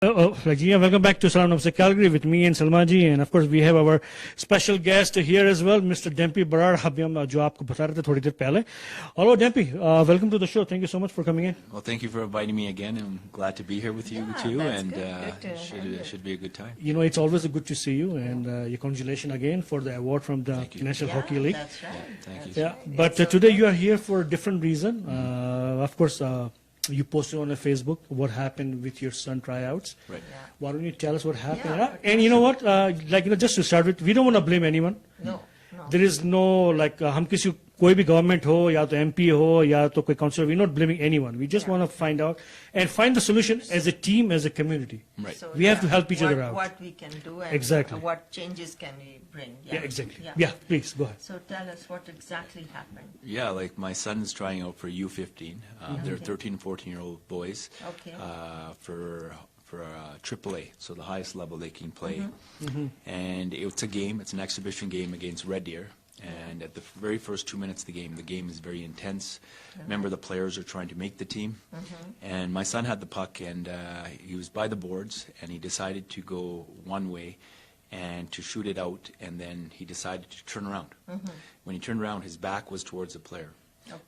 Yeah, welcome back to Salaam, Namaste, Calgary with me and Salmaji, and of course we have our special guest here as well, Mr. Dampy Brar, जो आपको बता रहे थे थोड़ी देर पहले. Hello, Dampy. Welcome to the show. Thank you so much for coming in. Well, thank you for inviting me again. I'm glad to be here with you too, and should be a good time. You know, it's always good to see you, and your congratulations again for the award from the National Hockey League. That's right. Thank you. Yeah, but today you are here for a different reason. Of course, you posted on Facebook what happened with your son tryouts. Right. Yeah. Why don't you tell us what happened? Yeah. And you know what? Just to start with, we don't want to blame anyone. No. There is no हम किसी कोई भी government हो या तो MP हो या तो कोई councillor, we're not blaming anyone. We just want to find out and find the solution as a team, as a community. Right. So, We have to help each other out. What we can do and Exactly. what changes can we bring. Yeah, exactly. Yeah, please go ahead. So tell us what exactly happened. Yeah, like my son's trying out for U15. They're 13 and 14-year-old boys. Okay. For AAA, so the highest level they can play. And it's a game. It's an exhibition game against Red Deer. And at the very first 2 minutes of the game is very intense. Remember, the players are trying to make the team. And my son had the puck, and he was by the boards, and he decided to go one way and to shoot it out, and then he decided to turn around. When he turned around, his back was towards the player.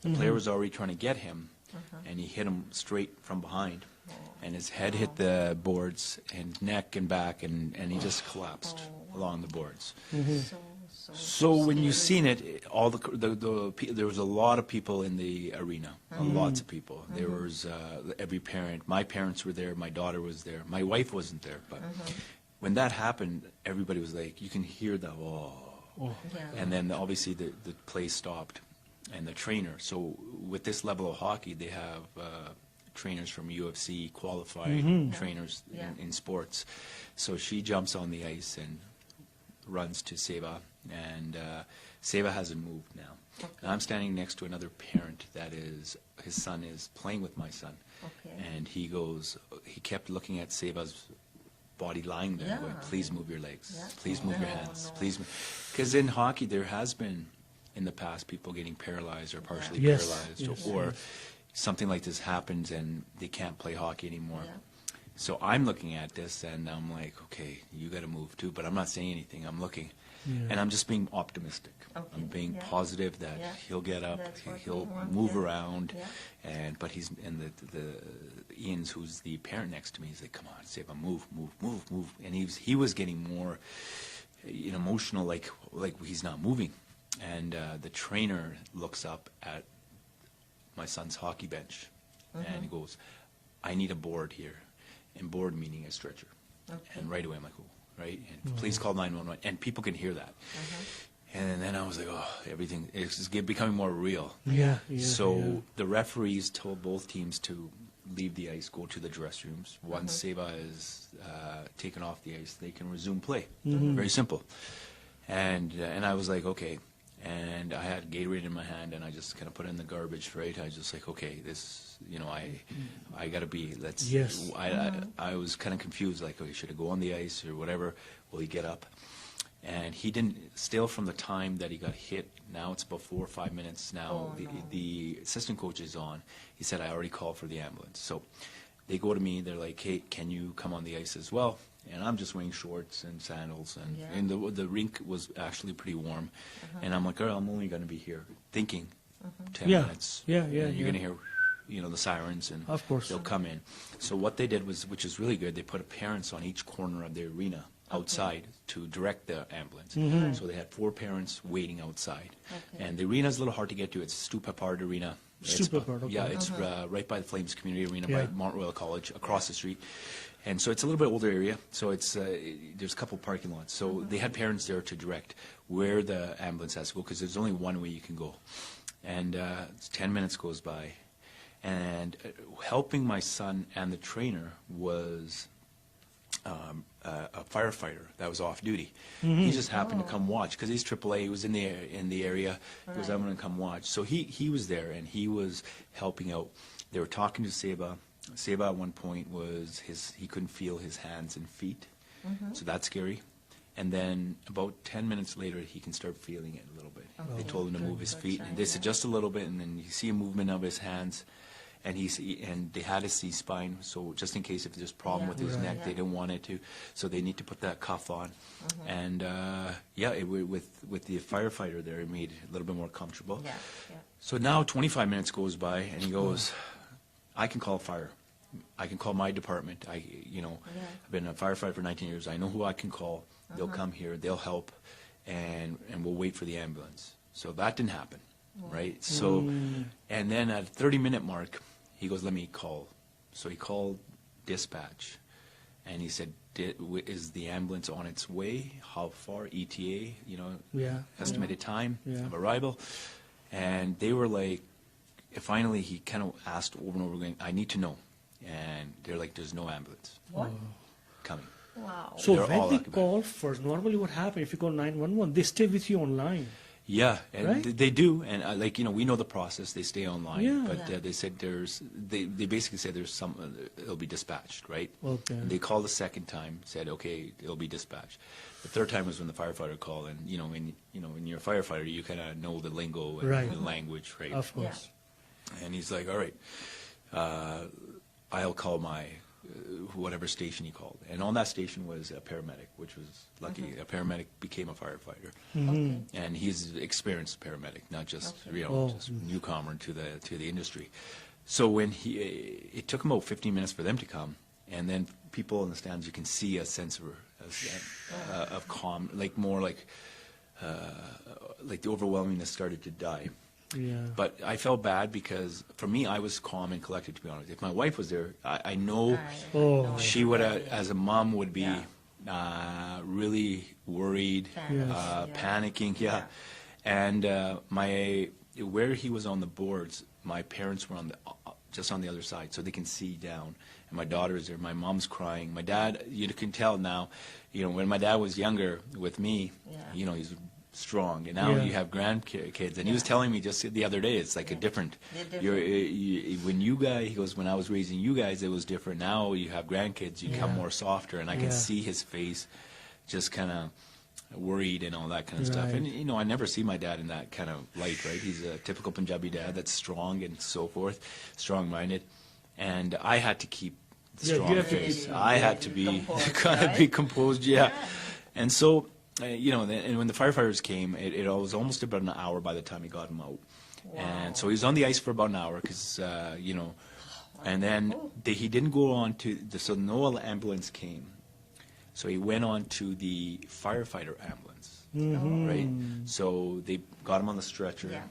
The player was already trying to get him, and he hit him straight from behind. And his head hit the boards, and neck and back, and he just collapsed along the boards. So when you seen it, all there was a lot of people in the arena, lots of people. There was every parent. My parents were there. My daughter was there. My wife wasn't there, but when that happened, everybody was like, you can hear the and then obviously the play stopped, and the trainer. So with this level of hockey, they have trainers from UFC, qualified trainers in sports. So she jumps on the ice and runs to Seva, and Seva hasn't moved now. And I'm standing next to another parent that is, his son is playing with my son, and he kept looking at Seva's body lying there, going, please move your legs, please move your hands, please move. Because in hockey there has been, in the past, people getting paralyzed or partially paralyzed, or something like this happens and they can't play hockey anymore. So I'm looking at this and I'm like, okay, you got to move too, but I'm not saying anything. I'm looking, and I'm just being optimistic. I'm being positive that he'll get up, he'll move around, but he's, and the Ian's, who's the parent next to me, he's like, come on, Seva, move, and he was getting more emotional, like he's not moving, and the trainer looks up at my son's hockey bench, and he goes, I need a board here. And board meaning a stretcher. And right away I'm like, oh, right? And please call 911. And people can hear that. And then I was like, oh, everything is becoming more real. So the referees told both teams to leave the ice, go to the dressing rooms. Once Seva is taken off the ice, they can resume play. Very simple. And I was like, okay. And I had Gatorade in my hand, and I just kind of put it in the garbage, right? I was just like, okay, this, I got to be, let's, I was kind of confused, like, okay, should I go on the ice or whatever? Will he get up? And he didn't, still from the time that he got hit, now it's about 4 or 5 minutes now, the assistant coach is on. He said, I already called for the ambulance. So they go to me, they're like, hey, can you come on the ice as well? And I'm just wearing shorts and sandals, and the rink was actually pretty warm. And I'm like, oh, I'm only going to be here thinking 10 minutes. You're going to hear, the sirens, and of course they'll come in. So what they did was, which is really good, they put parents on each corner of the arena outside to direct the ambulance. So they had 4 parents waiting outside. And the arena is a little hard to get to. It's Stupa Part Arena. Yeah, it's right by the Flames Community Arena, by Mount Royal College, across the street. And so it's a little bit older area, so it's there's a couple parking lots. So they had parents there to direct where the ambulance has to go, because there's only one way you can go. And 10 minutes goes by, and helping my son and the trainer was a firefighter that was off duty. He just happened to come watch, because he's AAA. He was in the area. He was able to come watch. So he was there, and he was helping out. They were talking to Seva. Seva at one point he couldn't feel his hands and feet, so that's scary. And then about 10 minutes later, he can start feeling it a little bit. They told him to move his feet, and they said just a little bit, and then you see a movement of his hands, and and they had a C-spine, so just in case if there's a problem with his neck, they didn't want it to, so they need to put that cuff on. And with the firefighter there, it made it a little bit more comfortable. Yeah, yeah. So now 25 minutes goes by, and he goes, I can call fire. I can call my department. I've been a firefighter for 19 years. I know who I can call. They'll come here. They'll help, and we'll wait for the ambulance. So that didn't happen, right? So, and then at the 30-minute mark, he goes, let me call. So he called dispatch, and he said, is the ambulance on its way? How far? ETA, estimated time of arrival. And they were like, finally he kind of asked over and over again, I need to know. And they're like, there's no ambulance coming. Wow. So They're when all they occupied. call first, normally what happens if you call 911, they stay with you online. Yeah, and Right? they do, and we know the process. They stay online, Yeah. but they said they basically said there's some it'll be dispatched, right? Okay. And they called the second time, said okay, it'll be dispatched. The third time was when the firefighter called, and when you're a firefighter, you kind of know the lingo and Right. the language, right? Of course. And he's like, all right, I'll call my whatever station he called. And on that station was a paramedic, which was lucky. A paramedic became a firefighter. Okay. And he's experienced paramedic, not just, just newcomer to the industry. So when it took him about 15 minutes for them to come, and then people in the stands, you can see a sense of calm, like more like the overwhelmingness started to die. Yeah. But I felt bad because, for me, I was calm and collected, to be honest. If my wife was there, I know Oh. she would, as a mom, would be really worried, panicking, And where he was on the boards, my parents were just on the other side, so they can see down. And my daughter's there. My mom's crying. My dad, you can tell now, when my dad was younger with me, he's strong, and now you have grandkids, and he was telling me just the other day, it's like a different. When you guys, he goes, when I was raising you guys, it was different. Now you have grandkids, you become more softer, and I can see his face, just kind of worried and all that kind of stuff. Right. And I never see my dad in that kind of light, right? He's a typical Punjabi dad that's strong and so forth, strong-minded, and I had to keep the Yeah, you strong have to face. keep- I had to be Composed, kind of right? be composed, and so. And when the firefighters came, it was almost about an hour by the time he got him out. Wow. And so he was on the ice for about an hour because, and then he didn't go on to, so no ambulance came. So he went on to the firefighter ambulance, right? So they got him on the stretcher. Yeah.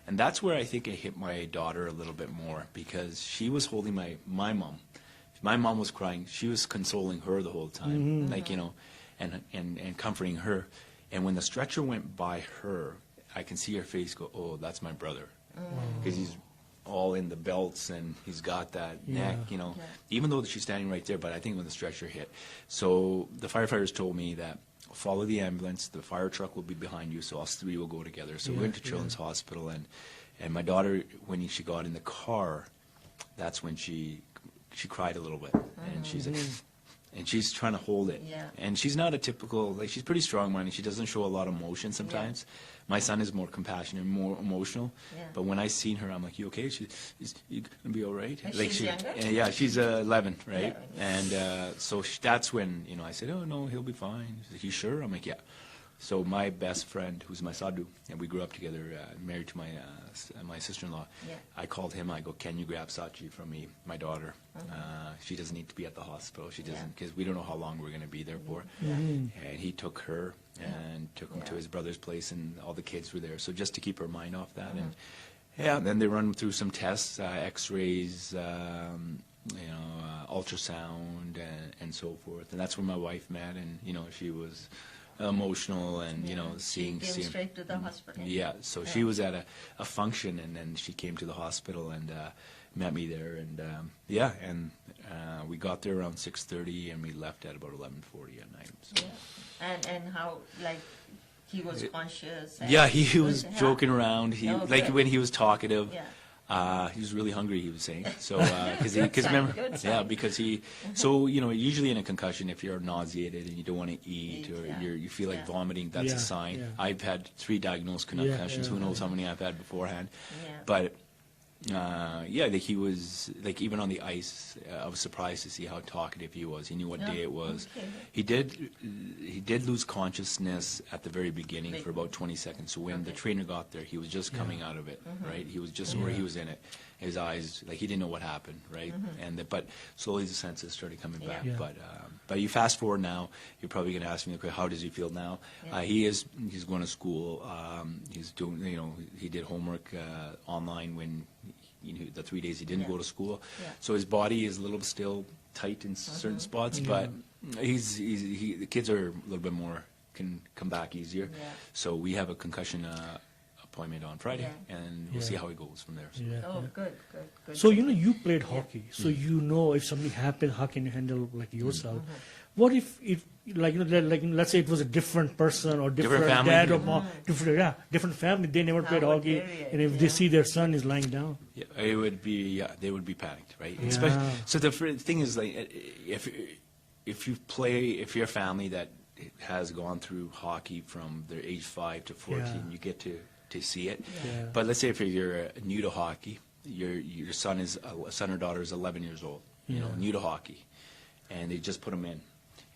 And that's where I think it hit my daughter a little bit more because she was holding my mom. My mom was crying. She was consoling her the whole time, and comforting her. And when the stretcher went by her, I can see her face go, oh, that's my brother. Because he's all in the belts and he's got that neck, even though she's standing right there. But I think when the stretcher hit. So the firefighters told me that follow the ambulance, the fire truck will be behind you, so us three will go together. So we went to Children's Hospital, and my daughter, when she got in the car, that's when she cried a little bit. And she's like, and she's trying to hold it. Yeah. And she's not a typical, she's pretty strong-minded. She doesn't show a lot of emotion sometimes. My son is more compassionate, more emotional. Yeah. But when I seen her, I'm like, you okay? Is you gonna be all right? And she's younger? Yeah, she's 11, right? 11. And so that's when, I said, oh, no, he'll be fine. She's like, you sure? I'm like, yeah. So my best friend, who's my sadhu, and we grew up together, married to my sister-in-law, I called him. I go, can you grab Sachi from me, my daughter? She doesn't need to be at the hospital. She doesn't, because we don't know how long we're going to be there for. And he took her and took him to his brother's place, and all the kids were there. So just to keep her mind off that. And then they run through some tests, X-rays, ultrasound, and so forth. And that's where my wife met, and she was emotional, and She came straight to the hospital. Yeah, so she was at a function, and then she came to the hospital and met me there, and we got there around 6:30, and we left at about 11:40 at night. So. Yeah. And how, he was conscious? And Yeah, he was joking around. He good. when he was talkative. Yeah. He was really hungry, he was saying. So, Good sign, remember, good sign. yeah, because so, usually in a concussion, if you're nauseated and you don't want to eat, or you feel like vomiting, that's a sign. Yeah. I've had 3 diagnosed concussions. Who knows how many I've had beforehand. Yeah. But Yeah, like he was, like even on the ice, I was surprised to see how talkative he was. He knew what day it was. Okay. He did lose consciousness at the very beginning for about 20 seconds. So when the trainer got there, he was just coming out of it, right? He was just where he was in it. His eyes, like he didn't know what happened, right? But slowly the senses started coming back. Yeah. But you fast forward now, you're probably going to ask me, okay, how does he feel now? He's going to school. He's doing, he did homework online when the 3 days he didn't go to school. So his body is a little still tight in certain spots, but the kids are a little bit more, can come back easier. So we have a concussion appointment on Friday, and we'll see how it goes from there. So. Oh, good. So, you played hockey, so if something happened, how can you handle like yourself? What if like let's say it was a different person or different family, dad or mom, different family, they never played would hockey, they react? and if they see their son is lying down. Yeah, it would be. They would be panicked, right? Yeah. Especially, so the thing is, like, if you're a family that has gone through hockey from their age 5 to 14, you get to see it. Yeah. But let's say if you're new to hockey, your son or daughter is 11 years old, new to hockey, and they just put him in,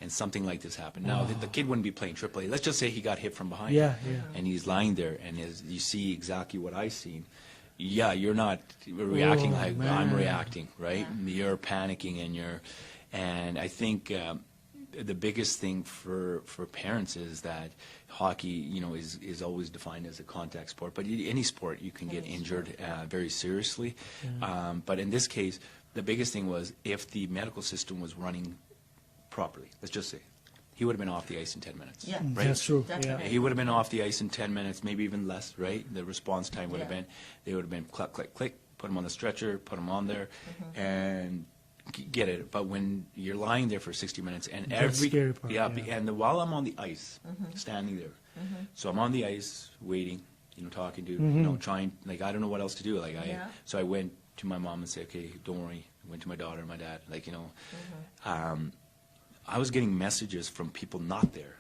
and something like this happened. Now the kid wouldn't be playing AAA. Let's just say he got hit from behind, and he's lying there, and you see exactly what I seen. Yeah, you're not reacting like I'm reacting, right? You're panicking, and I think the biggest thing for parents is that hockey, is always defined as a contact sport. But any sport, you can get injured very seriously. But in this case, the biggest thing was if the medical system was running properly. Let's just say he would have been off the ice in 10 minutes. Yeah. Right? That's true. Definitely. He would have been off the ice in 10 minutes, maybe even less, right? The response time would have been, they would have been click, click, click, put him on the stretcher, put him on there, and get it. But when you're lying there for 60 minutes, and That's the scary part, and while I'm on the ice, standing there, so I'm on the ice waiting, talking to, trying, like, I don't know what else to do. Like, so I went to my mom and said, okay, don't worry. I went to my daughter and my dad, like, I was getting messages from people not there.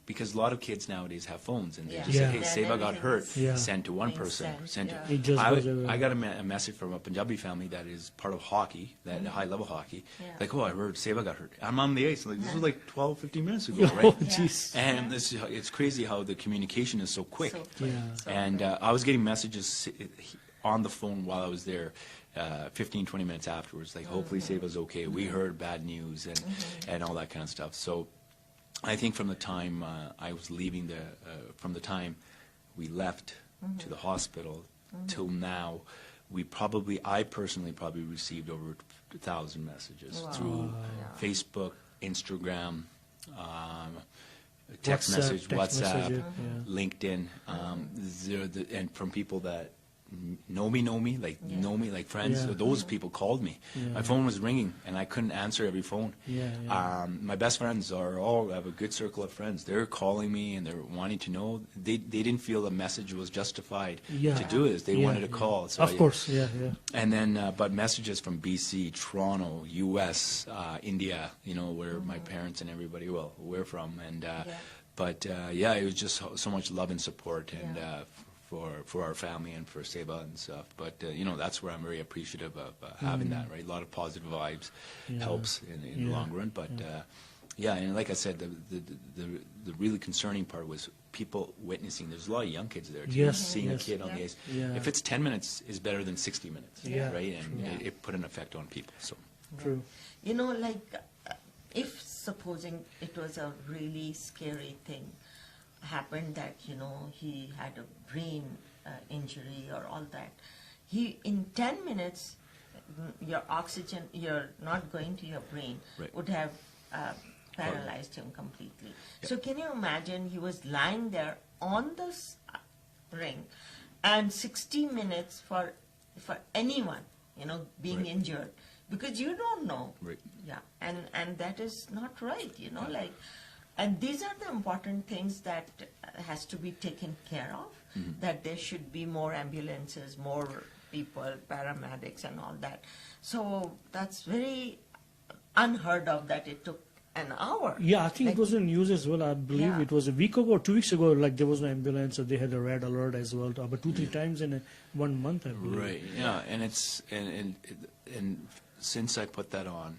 Because a lot of kids nowadays have phones, and they just say, hey, Seva got hurt, send to one person, send to... It just goes everywhere. I got a message from a Punjabi family that is part of hockey, that high-level hockey, like, oh, I heard Seva got hurt. I'm on the ice. Like, this was like 12, 15 minutes ago, right? Oh, jeez. And it's crazy how the communication is so quick. So And I was getting messages on the phone while I was there 15, 20 minutes afterwards, like, hopefully Seva's okay. We heard bad news and all that kind of stuff. So I think from the time I was leaving from the time we left to the hospital till now, I personally probably received over 1,000 messages through Facebook, Instagram, text message, WhatsApp, LinkedIn, and from people that know me, like friends. So those people called me. My phone was ringing, and I couldn't answer every phone. My best friends I have a good circle of friends. They're calling me, and they're wanting to know. They didn't feel the message was justified to do this. They wanted to call. So of course, And then, but messages from BC, Toronto, U.S., India, where my parents and everybody, we're from. And but it was just so much love and support, and for our family and for Seva and stuff. But that's where I'm very appreciative of having that, right? A lot of positive vibes helps in the long run. But and like I said, the really concerning part was people witnessing. There's a lot of young kids there too, seeing a kid on the ice. If it's 10 minutes is better than 60 minutes, right? And it put an effect on people. So true. If supposing it was a really scary thing happened, that he had a brain injury or all that, in 10 minutes your oxygen, you're not going to your brain, would have paralyzed him completely. So can you imagine, he was lying there on the ring, and 60 minutes for anyone being injured, because you don't know. And that is not right, and these are the important things that has to be taken care of, that there should be more ambulances, more people, paramedics and all that. So that's very unheard of that it took an hour. Yeah, I think Like, it was in news as well. I believe Yeah. it was a week ago or 2 weeks ago. Like there was no ambulance, or they had a red alert as well. About 2-3 times in 1 month, I believe. Right. Yeah, and it's and since I put that on,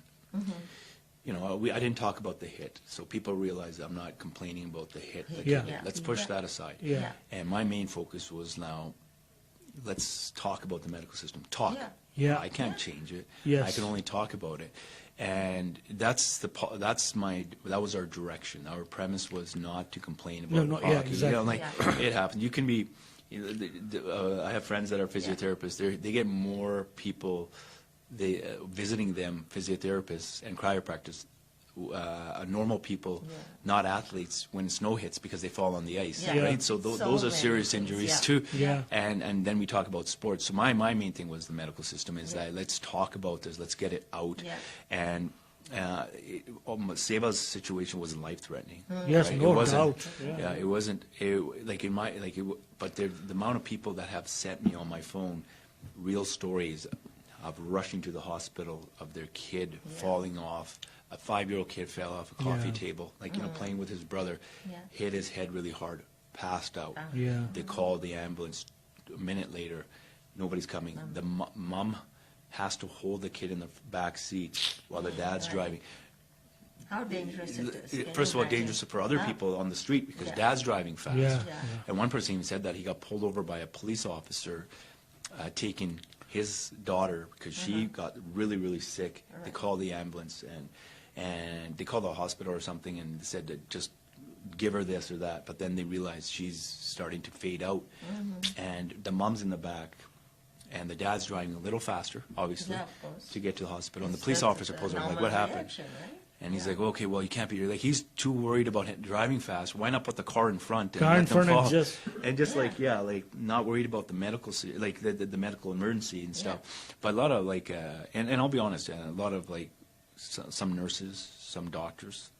you know, I didn't talk about the hit, so people realize I'm not complaining about the hit. the Yeah. kid hit. Yeah. Let's push Yeah. that aside. Yeah. And my main focus was now, let's talk about the medical system. Talk. Yeah. Yeah. I can't change it. Yes. I can only talk about it. And that was our direction. Our premise was not to complain about No, hockey. yeah, exactly. You know, like Yeah. it happens. You can be. You know, I have friends that are physiotherapists. They get more people visiting them, physiotherapists and chiropractors, normal people, not athletes, when snow hits because they fall on the ice, Yeah. right? So, So those are many serious things, injuries yeah. too. Yeah. And then we talk about sports. So my main thing was the medical system is that let's talk about this, let's get it out. Yeah. And Seva's situation wasn't life-threatening. Yes, right? no It wasn't. doubt. Yeah, it wasn't. But the amount of people that have sent me on my phone real stories of rushing to the hospital, of their kid falling off. A 5-year-old kid fell off a coffee Yeah. table, like, you know, playing with his brother, Yeah. hit his head really hard, passed out. Yeah. They called the ambulance. A minute later, nobody's coming. The mom has to hold the kid in the back seat while the dad's driving. How dangerous it is. Can First of you all, imagine? dangerous for other Huh? people on the street because Yeah. dad's driving fast. Yeah. Yeah. And one person even said that he got pulled over by a police officer taking his daughter because she got really, really sick. They called the ambulance and they called the hospital or something and said to just give her this or that. But then they realized she's starting to fade out. And the mom's in the back and the dad's driving a little faster, obviously, Yeah, of course. to get to the hospital. And the It's police just officer a pulls her, like, normal what happened? reaction, right? And he's like, okay, well, you can't be, like, he's too worried about driving fast. Why not put the car in front and Car let in them front and fall? just- And just like, like, not worried about the medical, like, the medical emergency and stuff. But a lot of, like, and I'll be honest, a lot of, like, some nurses, some doctors,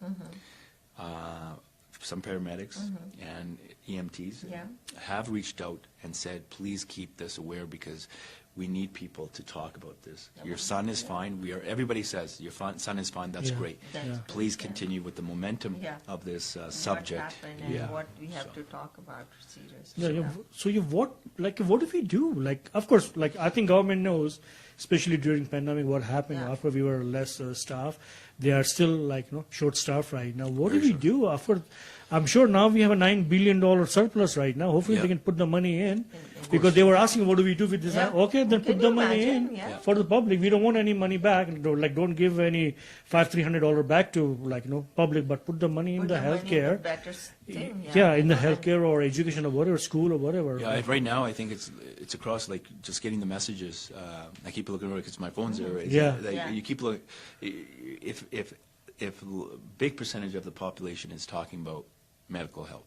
some paramedics and EMTs Yeah. have reached out and said, please keep this aware because we need people to talk about this. Your son is fine. Everybody says your son is fine. That's Yeah. great. That's Yeah. Please great, yeah. continue with the momentum Yeah. of this What subject. happened and Yeah. what we have So- to talk about seriously. Yeah, so what do we do? Like, of course, like I think government knows, especially during pandemic, what happened Yeah. after we were less staff. They are still like short staff right now. What do Very we do after? I'm sure now we have a $9 billion surplus right now. Hopefully Yeah. they can put the money in because they were asking, what do we do with this? Yeah. Okay, then Can put the you money imagine? in Yeah. for the public. We don't want any money back. Don't give any $300 back to public, but put the money in Put the money in healthcare. better thing, Yeah, in the And- healthcare or education or whatever, school or whatever. Yeah, right now I think it's across, like, just getting the messages. I keep looking over because my phone's there. It's, Yeah. like, Yeah. You keep looking. If a big percentage of the population is talking about medical help,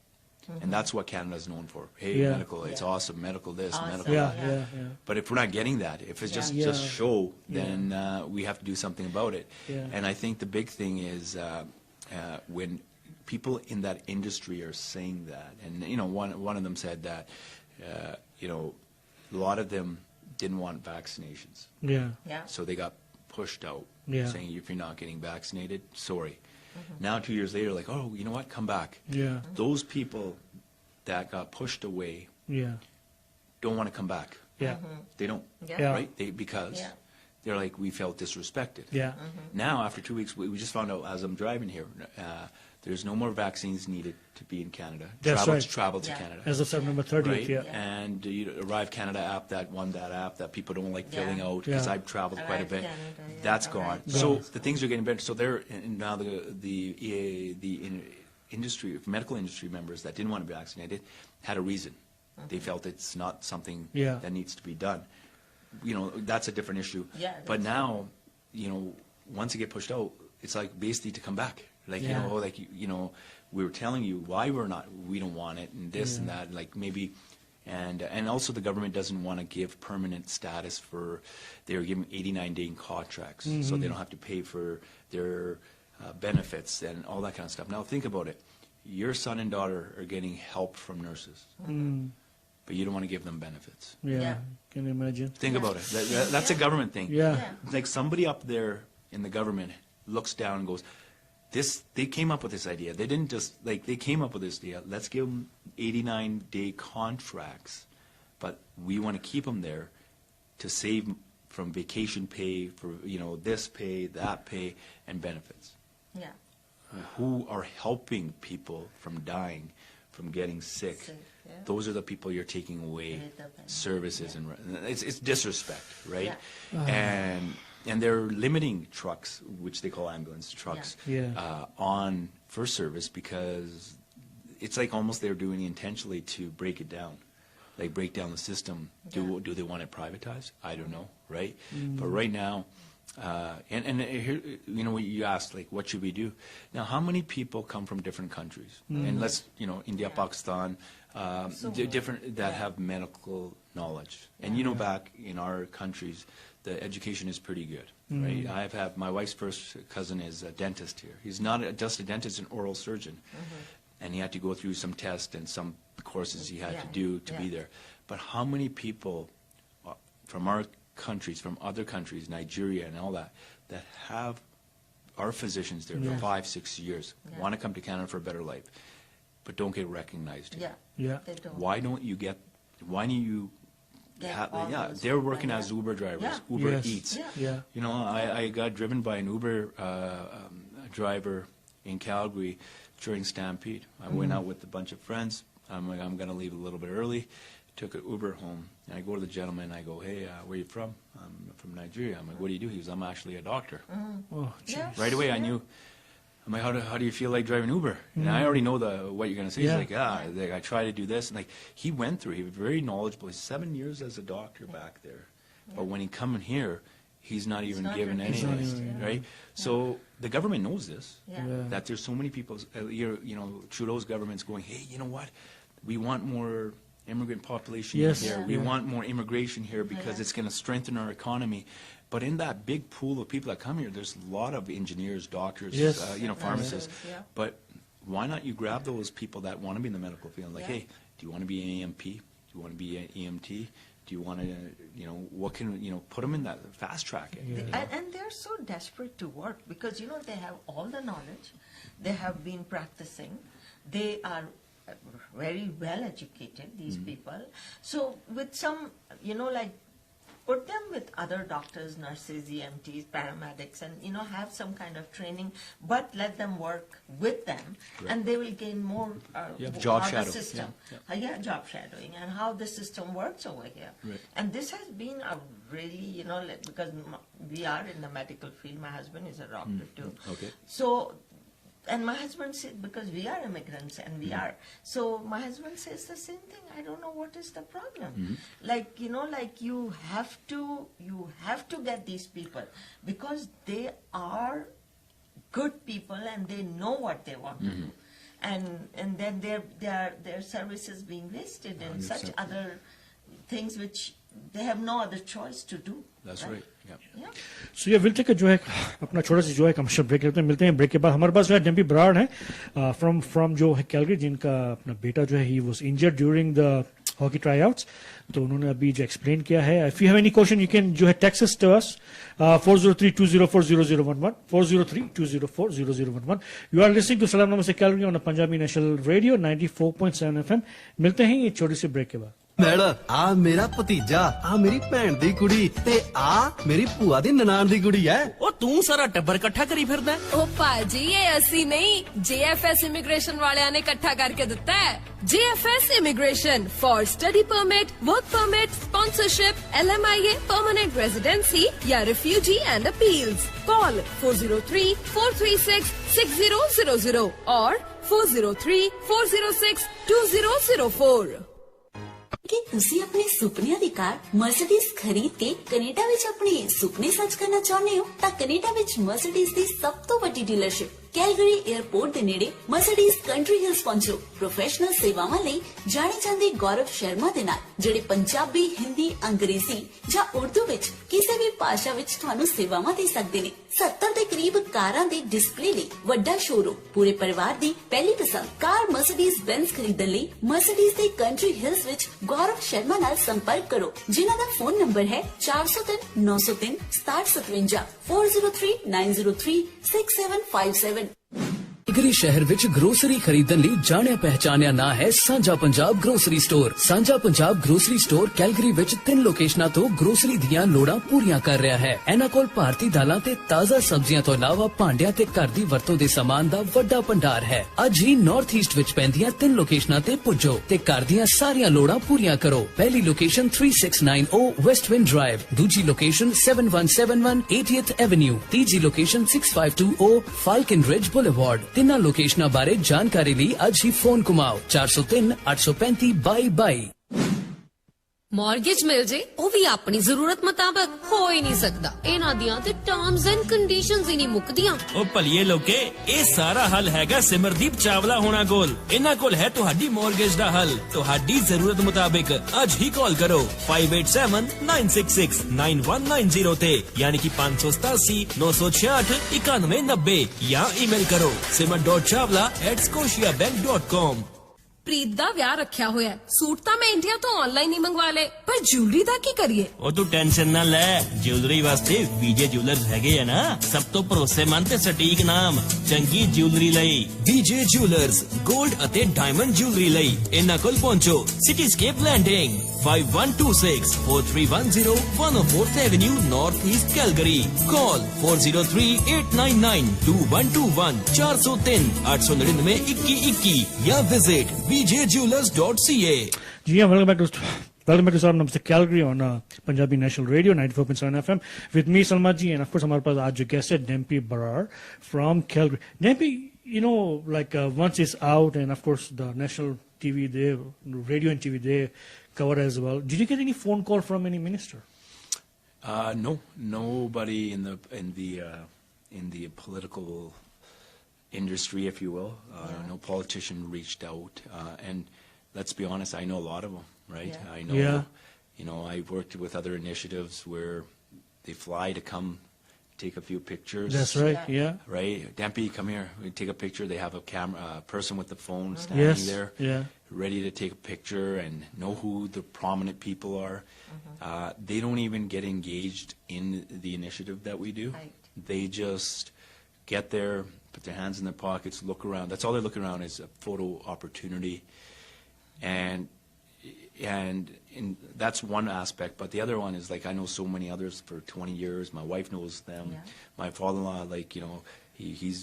and that's what Canada's known for. Hey, Yeah. medical, it's Yeah. awesome. Medical this, Awesome. medical Yeah, that. yeah, yeah. But if we're not getting that, if it's just Yeah. show, Yeah. then we have to do something about it. Yeah. And I think the big thing is when people in that industry are saying that, and one of them said that a lot of them didn't want vaccinations, Yeah. Yeah. so they got pushed out, Yeah. saying if you're not getting vaccinated, sorry. Now 2 years later, like, oh, you know what, come back. Yeah. Those people that got pushed away Yeah. don't want to come back. Yeah. They don't, Yeah. right? Because Yeah. they're like, we felt disrespected. Yeah. Now, after 2 weeks, we just found out as I'm driving here, there's no more vaccines needed to be in Canada. That's right. Travel to Yeah. Canada. As of September 30th, Right? yeah. And Arrive Canada app, that app that people don't like filling Yeah. out, because Yeah. I've traveled quite a Arrive bit. Canada, yeah. That's Arrive gone. So Canada. the things are getting better. So now the industry, medical industry members that didn't want to be vaccinated had a reason. They felt it's not something Yeah. that needs to be done. That's a different issue. Yeah, But that's now, once you get pushed out, it's like basically to come back. Like, Yeah. we were telling you why we don't want it and this and that, like maybe, and also the government doesn't want to give permanent status they're giving 89-day contracts, so they don't have to pay for their benefits and all that kind of stuff. Now think about it. Your son and daughter are getting help from nurses, but you don't want to give them benefits. Yeah. Yeah. Can you imagine? Think about it. That's a government thing. Yeah. Yeah. Like somebody up there in the government looks down and goes, they came up with this idea. They didn't just, like, they came up with this idea. Let's give them 89-day contracts, but we want to keep them there to save from vacation pay, for, you know, this pay, that pay, and benefits. Yeah. Who are helping people from dying, from getting sick. Yeah. Those are the people you're taking away services, Yeah. and it's disrespect, right? Yeah. And they're limiting trucks, which they call ambulance trucks, on first service, because it's like almost they're doing it intentionally to break it down, like break down the system. Do they want it privatized? I don't know, right? But right now, and here, you know, you asked, like, what should we do? Now, how many people come from different countries? And let's, you know, India, Pakistan, different that have medical knowledge. And you know, back in our countries, the education is pretty good, right? I've had my wife's first cousin is a dentist here. He's not just a dentist, an oral surgeon, and he had to go through some tests and some courses he had to do to be there. But how many people from our countries, from other countries, Nigeria and all that, that are physicians there for 5-6 years, want to come to Canada for a better life, but don't get recognized here? They don't. Why don't you they're working as Uber drivers, Uber Eats. Yeah. You know, I got driven by an Uber driver in Calgary during Stampede. I went out with a bunch of friends. I'm like, I'm going to leave a little bit early. Took an Uber home, and I go to the gentleman, and I go, hey, where are you from? I'm from Nigeria. I'm like, what do you do? He goes, I'm actually a doctor. Oh, geez. Right away, I knew. I'm like, how do you feel like driving Uber? And I already know what you're going to say. He's like, I try to do this. And like, he went through, he was very knowledgeable. He's 7 years as a doctor back there. But when he come in here, he's not even given anything, right? So the government knows this, that there's so many people, you know, Trudeau's government's going, hey, you know what? We want more immigrant population here. We want more immigration here because it's going to strengthen our economy. But in that big pool of people that come here, there's a lot of engineers, doctors, you know, pharmacists. But why not you grab those people that want to be in the medical field? Like, hey, do you want to be an AMP? Do you want to be an EMT? Do you want to, you know, what can, you know, put them in that fast track? You know? And they're so desperate to work because, you know, they have all the knowledge. They have been practicing. They are very well educated, these people. So with some, you know, like, put them with other doctors, nurses, EMTs, paramedics, and, you know, have some kind of training, but let them work with them, and they will gain more job how shadow. the system, job shadowing, and how the system works over here. And this has been a really, you know, like, because we are in the medical field. My husband is a doctor too. So. And my husband said, because we are immigrants and we are, so my husband says the same thing. I don't know what is the problem. Like, you know, like you have to get these people because they are good people and they know what they want to do. And then their services being wasted in 100%. Such other things which they have no other choice to do. That's right. Yeah. So yeah, we'll take a जो है अपना छोटा सा जो है commercial break लेते हैं, मिलते हैं ब्रेक के बाद. हमारे पास जो है डेम्पी ब्रार है from जो है कैलगरी, जिनका अपना बेटा जो है he was injured during the hockey tryouts. तो उन्होंने अभी जो एक्सप्लेन किया है. If you have any question, you can जो है text us to us 403-204-0011 403-204-0011. You are listening to Salaam Namaste Calgary on the Punjabi National Radio 94.7 FM. मिलते हैं ये छोटी सी ब्रेक के बाद. मैड आ मेरा भतीजा आ मेरी भैन दी कुड़ी ते आ मेरी भूआ दी ननान दी कुड़ी है. ओ तू सारा टब्बर इकट्ठा करी फिरदा है. ओ पाजी ये असी नहीं JFS इमिग्रेशन वाले ने इकट्ठा करके दिता है. JFS immigration for study permit, work permit, sponsorship, LMIA, permanent residency या रिफ्यूजी एंड अपील्स. कॉल 403-436-6000 और 403-406-2004. ਕਿ ਤੁਸੀਂ ਆਪਣੇ ਸੁਪਨਿਆਂ ਦੀ ਕਾਰ ਮਰਸੀਡੀਜ਼ ਖਰੀਦ ਕੇ ਕੈਨੇਡਾ ਵਿੱਚ ਆਪਣੇ ਸੁਪਨੇ ਸੱਚ ਕਰਨਾ ਚਾਹੁੰਦੇ ਹੋ ਤਾਂ ਕੈਨੇਡਾ ਵਿੱਚ ਮਰਸੀਡੀਜ਼ ਦੀ ਸਭ ਤੋਂ ਵੱਡੀ ਡੀਲਰਸ਼ਿਪ ਕੈਲਗਰੀ 에ਅਰਪੋਰਟ ਦੇ ਨੇੜੇ ਮਰਸੀਡੀਜ਼ ਕੰਟਰੀ ਹਿਲਸ ਪਹੁੰਚੋ. ਪ੍ਰੋਫੈਸ਼ਨਲ ਸੇਵਾਵਾਂ ਲਈ ਜਾਣੇ ਜਾਂਦੇ ਗੌਰਵ ਸ਼ਰਮਾ ਦੇ ਨਾਲ ਜਿਹੜੇ ਪੰਜਾਬੀ, ਹਿੰਦੀ, ਅੰਗਰੇਜ਼ੀ ਜਾਂ ਉਰਦੂ ਵਿੱਚ ਕਿਸੇ ਵੀ ਭਾਸ਼ਾ ਵਿੱਚ ਤੁਹਾਨੂੰ ਸੇਵਾਵਾਂ ਦੇ ਸਕਦੇ ਨੇ. 70 ਦੇ ਕਰੀਬ ਕਾਰਾਂ ਦੇ ਡਿਸਪਲੇ ਲਈ ਵੱਡਾ ਸ਼ੋਰੂਮ. ਪੂਰੇ ਪਰਿਵਾਰ ਦੀ ਪਹਿਲੀ ਪਸੰਦ ਕਾਰ ਮਰਸੀਡੀਜ਼ ਬੈਂਜ਼ ਖਰੀਦਣ ਲਈ ਮਰਸੀਡੀਜ਼ ਦੇ ਕੰਟਰੀ ਹਿਲਸ ਵਿੱਚ ਗੌਰਵ ਸ਼ਰਮਾ ਨਾਲ ਸੰਪਰਕ ਕਰੋ, ਜਿਨ੍ਹਾਂ ਦਾ ਫੋਨ ਨੰਬਰ ਹੈ 403903-6757 403-903-6757. ਕੈਲਗਰੀ ਸ਼ਹਿਰ ਵਿੱਚ ਗਰੋਸਰੀ ਖਰੀਦਣ ਲਈ ਜਾਣਿਆ ਪਹਿਚਾਨਿਆ ਨਾਂ ਹੈ ਸਾਂਝਾ ਪੰਜਾਬ ਗਰੋਸਰੀ ਸਟੋਰ। ਸਾਂਝਾ ਪੰਜਾਬ ਗਰੋਸਰੀ ਸਟੋਰ ਕੈਲਗਰੀ ਵਿੱਚ 3 ਲੋਕੇਸ਼ਨਾਂ ਤੋਂ ਗਰੋਸਰੀ ਦੀਆਂ ਲੋੜਾਂ ਪੂਰੀਆਂ ਕਰ ਰਿਹਾ ਹੈ। ਇਹਨਾਂ ਕੋਲ ਭਾਰਤੀ ਦਾਲਾਂ ਤੇ ਤਾਜ਼ਾ ਸਬਜ਼ੀਆਂ ਤੋਂ ਇਲਾਵਾ ਭਾਂਡਿਆਂ ਤੇ ਘਰ ਦੀ ਵਰਤੋਂ ਦੇ ਸਾਮਾਨ ਦਾ ਵੱਡਾ ਭੰਡਾਰ ਹੈ। ਅੱਜ ਹੀ ਨਾਰਥ ਈਸਟ ਵਿੱਚ ਪੈਂਦੀਆਂ 3 ਲੋਕੇਸ਼ਨਾਂ ਤੇ ਪੁੱਜੋ ਤੇ ਘਰ ਦੀਆਂ ਸਾਰੀਆਂ ਲੋੜਾਂ ਪੂਰੀਆਂ ਕਰੋ। ਪਹਿਲੀ ਲੋਕੇਸ਼ਨ 3690 ਵੈਸਟ ਵਿੰਡ ਡਰਾਈਵ, ਦੂਜੀ ਲੋਕੇਸ਼ਨ 7171 80th ਐਵੇਨਿਊ, ਤੀਜੀ ਲੋਕੇਸ਼ਨ 6520 ਫਾਲਕਨ ਰਿਜ ਬੁਲੇਵਾਰਡ। ਤਿੰਨਾਂ ਲੋਕੇਸ਼ਨਾਂ ਬਾਰੇ ਜਾਣਕਾਰੀ ਲਈ ਅੱਜ ਹੀ ਫੋਨ ਘੁਮਾਓ 403 835 2222। ਮੌਰਗੇਜ ਮਿਲ ਜੇ ਉਹ ਵੀ ਆਪਣੀ ਜ਼ਰੂਰਤ ਮੁਤਾਬਕ ਹੋ ਹੀ ਨਹੀਂ ਸਕਦਾ। ਇਹਨਾਂ ਦੀਆਂ ਤੇ ਟਰਮਸ ਐਂਡ ਕੰਡੀਸ਼ਨਸ ਹੀ ਨਹੀਂ ਮੁੱਕਦੀਆਂ। ਉਹ ਭਲੀਏ ਲੋਕੇ, ਇਹ ਸਾਰਾ ਹੱਲ ਹੈਗਾ ਸਿਮਰਦੀਪ ਚਾਵਲਾ ਹੋਣਾ ਕੋਲ। ਇਹਨਾਂ ਕੋਲ ਹੈ ਤੁਹਾਡੀ ਮੌਰਗੇਜ ਦਾ ਹੱਲ, ਤੁਹਾਡੀ ਜ਼ਰੂਰਤ ਮੁਤਾਬਿਕ। ਅੱਜ ਹੀ ਕਾਲ ਕਰੋ 5879669190 ਤੇ, ਯਾਨੀ ਕਿ 587 966 9190, ਜਾਂ ਈਮੇਲ ਕਰੋ simar.chawla@scotiabank.com। ਪ੍ਰੀਤ ਦਾ ਵਿਆਹ ਰੱਖਿਆ ਹੋਇਆ ਹੈ। ਸੂਟ ਤਾਂ ਮੈਂ ਇੰਡੀਆ ਤੋਂ ਆਨਲਾਈਨ ਹੀ ਮੰਗਵਾ ਲਏ, ਪਰ ਜੁਐਲਰੀ ਦਾ ਕੀ ਕਰੀਏ? ਉਹ ਤੂੰ ਟੈਨਸ਼ਨ ਨਾ ਲੈ, ਜੁਐਲਰੀ ਵਾਸਤੇ ਵਿਜੇ ਜੁਐਲਰਸ ਹੈਗੇ ਆ ਨਾ, ਸਭ ਤੋਂ ਭਰੋਸੇਮੰਦ ਤੇ ਸਟੀਕ ਨਾਮ ਚੰਗੀ ਜੁਐਲਰੀ ਲਈ। ਵਿਜੇ ਜੁਐਲਰਸ 골ਡ ਅਤੇ ਡਾਇਮੰਡ ਜੁਐਲਰੀ ਲਈ ਇਹਨਾਂ ਕੋਲ ਪਹੁੰਚੋ। ਸਿਟੀਸਕੇਪ landing 5126 4310 104th Avenue North East Calgary। Call 403-899-2121 403 899 2121 या visit vjjewelers.ca। जी हाँ, welcome back to Salaam, Namaste, Calgary on Punjabi National Radio 94.7 FM with me, Salma ji, and of course, हमारे पास आज जो guest है Dampy Brar from Calgary. Dampy, you know, like once it's out, and of course the national TV they, radio and TV they cover as well. Did you get any phone call from any minister? No, nobody in the political industry, if you will. No politician reached out, and let's be honest, I know a lot of them, right? Yeah. I know, Yeah. you know, I've worked with other initiatives where they fly to come take a few pictures. That's right. Yeah. Right, Dampy, come here. We take a picture. They have a person with the phone standing Yes. there, Yeah. ready to take a picture and know who the prominent people are. They don't even get engaged in the initiative that we do. Right. They just get there, put their hands in their pockets, look around. That's all they're looking around is a photo opportunity, and that's one aspect. But the other one is, like, I know so many others for 20 years. My wife knows them. Yeah. My father-in-law, like, you know, he's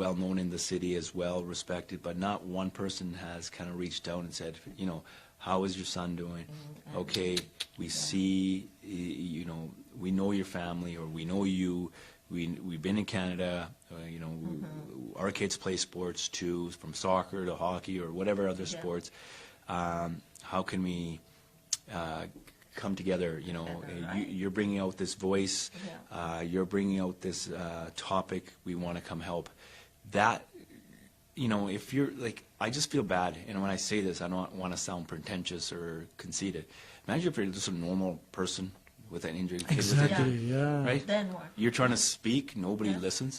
well known in the city as well, respected. But not one person has kind of reached out and said, you know, how is your son doing? Okay, we see, you know, we know your family, or we know you. We've been in Canada, you know, our kids play sports too, from soccer to hockey or whatever other sports. How can we come together? You know, you're bringing out this voice, you're bringing out this topic, we want to come help. That, you know, if you're like, I just feel bad, and when I say this, I don't want to sound pretentious or conceited. Imagine if you're just a normal person with an injury. Exactly. Yeah. Right? Then what? You're trying to speak, nobody listens.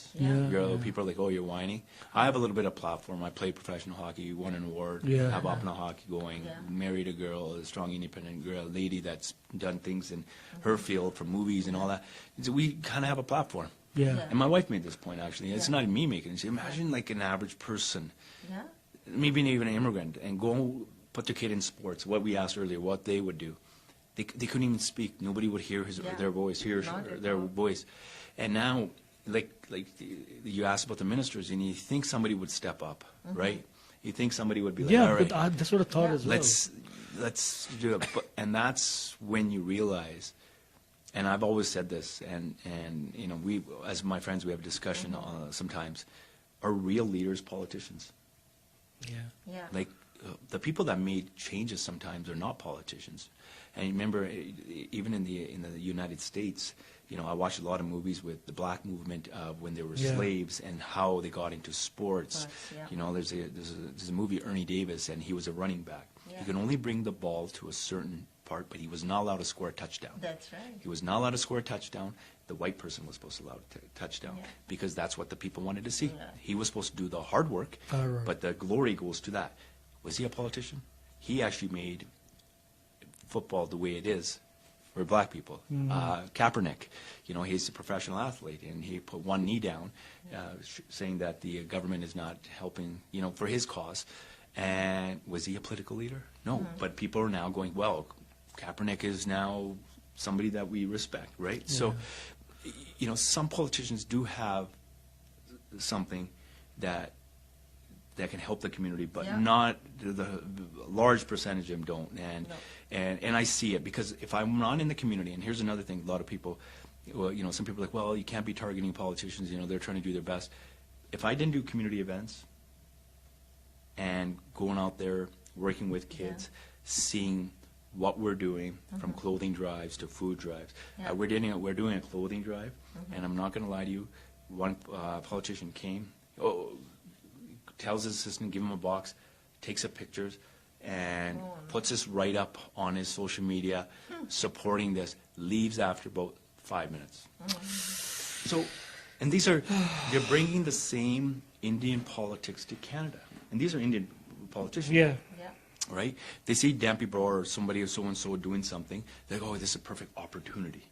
People are like, oh, you're whining. I have a little bit of platform. I play professional hockey, won an award, Yeah. have Opna hockey going, married a girl, a strong independent girl, lady that's done things in her field for movies and all that. So we kind of have a platform. Yeah. And my wife made this point, actually. It's not me making it. She imagine like an average person, Yeah. maybe even an immigrant, and go put their kid in sports, what we asked earlier, what they would do. They couldn't even speak. Nobody would hear their voice, Not at their all. voice. And now, like you asked about the ministers, and you think somebody would step up, right? You think somebody would be like, Yeah, all right, but that's what I thought as well. let's do it. And that's when you realize, and I've always said this, and you know, we, as my friends, we have a discussion sometimes, are real leaders politicians? Yeah. Yeah. Like, the people that made changes sometimes are not politicians. And remember, even in the United States, you know, I watched a lot of movies with the black movement when they were slaves and how they got into sports. You know, there's a movie, Ernie Davis, and he was a running back. He could only bring the ball to a certain part, but he was not allowed to score a touchdown. That's right. He was not allowed to score a touchdown. The white person was supposed to allow a touchdown because that's what the people wanted to see. He was supposed to do the hard work, but the glory goes to that. Was he a politician? He actually made football the way it is or black people. Kaepernick, you know, he's a professional athlete, and he put one knee down, saying that the government is not helping, you know, for his cause. And was he a political leader? No, but people are now going, well, Kaepernick is now somebody that we respect, right? So, you know, some politicians do have something that can help the community, but not the large percentage of them don't. And I see it, because if I'm not in the community, and here's another thing, a lot of people, well, you know, some people are like, well, you can't be targeting politicians, you know, they're trying to do their best. If I didn't do community events and going out there, working with kids, seeing what we're doing, from clothing drives to food drives. We're doing a clothing drive, and I'm not going to lie to you, one politician came, tells his assistant, give him a box, takes up pictures, and puts this right up on his social media, supporting this, leaves after about 5 minutes. So, and these are, they're bringing the same Indian politics to Canada. And these are Indian politicians. Yeah. Right? They see Dampy Brar or somebody or so-and-so doing something, they go, oh, this is a perfect opportunity.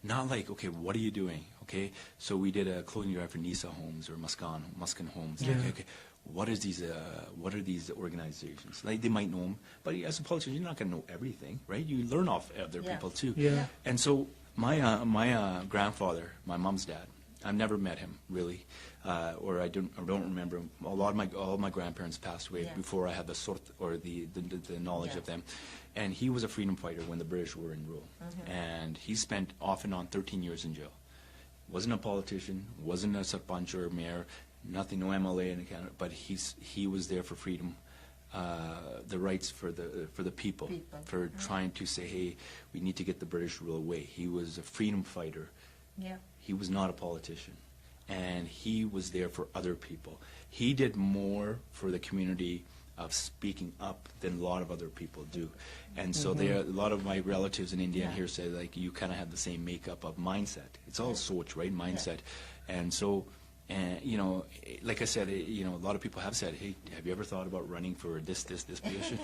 Not like, okay, what are you doing? Okay, so we did a clothing drive for Nisa Homes or Muskin Homes. Okay, what are these organizations? Like, they might know them, but as a politician, you're not going to know everything, right? You learn off other people too. And so my grandfather, my mom's dad, I've never met him really, or I don't remember him. All of my grandparents passed away before I had the sort or the knowledge of them. And he was a freedom fighter when the British were in rule, and he spent off and on 13 years in jail. Wasn't a politician, wasn't a sarpanch or mayor, nothing, no MLA in Canada, but he was there for freedom, the rights for the people, for trying to say, hey, we need to get the British rule away. He was a freedom fighter. He was not a politician, and he was there for other people. He did more for the community of speaking up than a lot of other people do. And so a lot of my relatives in India here say, like, you kind of have the same makeup of mindset. It's all soch, right? Mindset. And so, you know, like I said, you know, a lot of people have said, hey, have you ever thought about running for this position?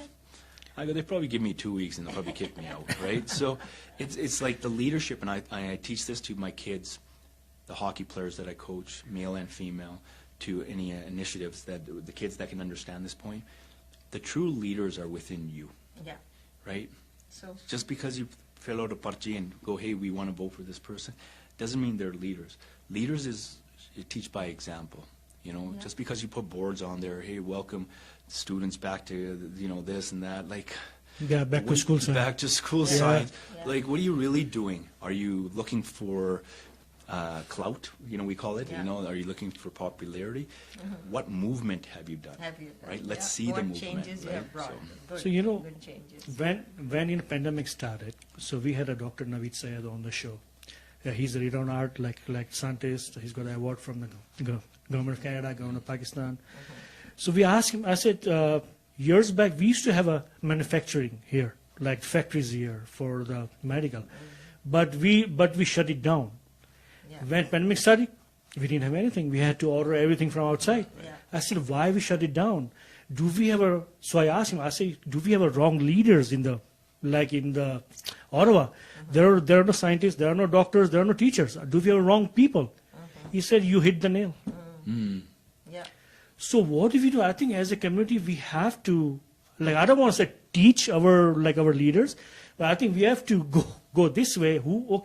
I go, they probably give me 2 weeks and they'll probably kick me out, right? So it's like the leadership, and I teach this to my kids, the hockey players that I coach, male and female, to any initiatives, that the kids that can understand this point. The true leaders are within you, right? So just because you fill out a parchi and go, hey, we want to vote for this person, doesn't mean they're leaders. Leaders is you teach by example. You know, just because you put boards on there, hey, welcome students back to, you know, this and that, like, back to school sign. Back to school signs. Like, what are you really doing? Are you looking for clout, you know, we call it, you know, are you looking for popularity? What movement have you done? Right? Let's see the movement. Changes you have brought. So, you know, when in pandemic started, so we had a Dr. Naveed Syed on the show. He's a renowned art, like scientist. He's got an award from the government of Canada, government of Pakistan. So we asked him, I said, years back, we used to have a manufacturing here, like factories here for the medical, but we shut it down. When pandemic started, we didn't have anything. We had to order everything from outside. I said, why we shut it down? Do we have so I asked him, I said, do we have a wrong leaders in the Ottawa? There are no scientists, there are no doctors, there are no teachers. Do we have wrong people? He said, you hit the nail. So what if we do? I think as a community, we have to, like, I don't want to say teach our leaders, but I think we have to go this way. Who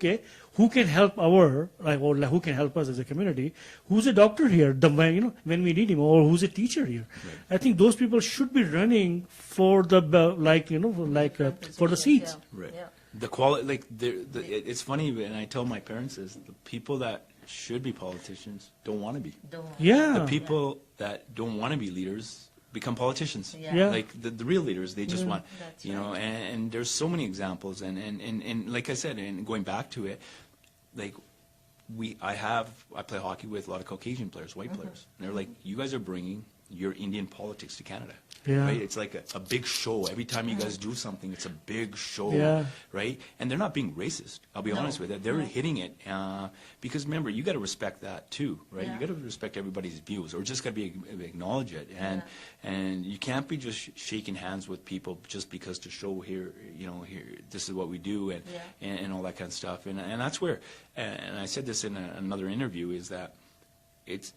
can help who can help us as a community? Who's a doctor here? When we need him, or who's a teacher here? I think those people should be running for the for the seats. The quality, it's funny, and I tell my parents is the people that should be politicians don't want to be. The people that don't want to be leaders become politicians. Like the real leaders, they just want, know, and there's so many examples, and like I said, and going back to it, like I play hockey with a lot of Caucasian players, white players, and they're like, you guys are bringing, your Indian politics to Canada. Yeah. Right? It's like a big show. Every time you guys do something, it's a big show. Yeah. Right? And they're not being racist. I'll be honest with you. They're hitting it. Because remember, you got to respect that too. Right? Yeah. You got to respect everybody's views, or just got to be acknowledge it. And you can't be just shaking hands with people just because to show here, here, this is what we do and all that kind of stuff. And that's where, and I said this in another interview, is that it's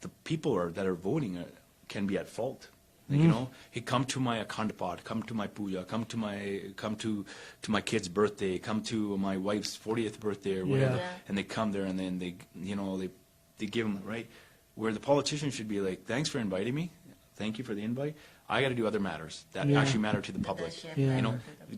the people that are voting can be at fault. Like, hey, come to my Akhand Path, come to my puja, come to my kid's birthday, come to my wife's 40th birthday or whatever, and they come there and then they give them, right? Where the politician should be like, thanks for inviting me, thank you for the invite. I got to do other matters that actually matter to the public.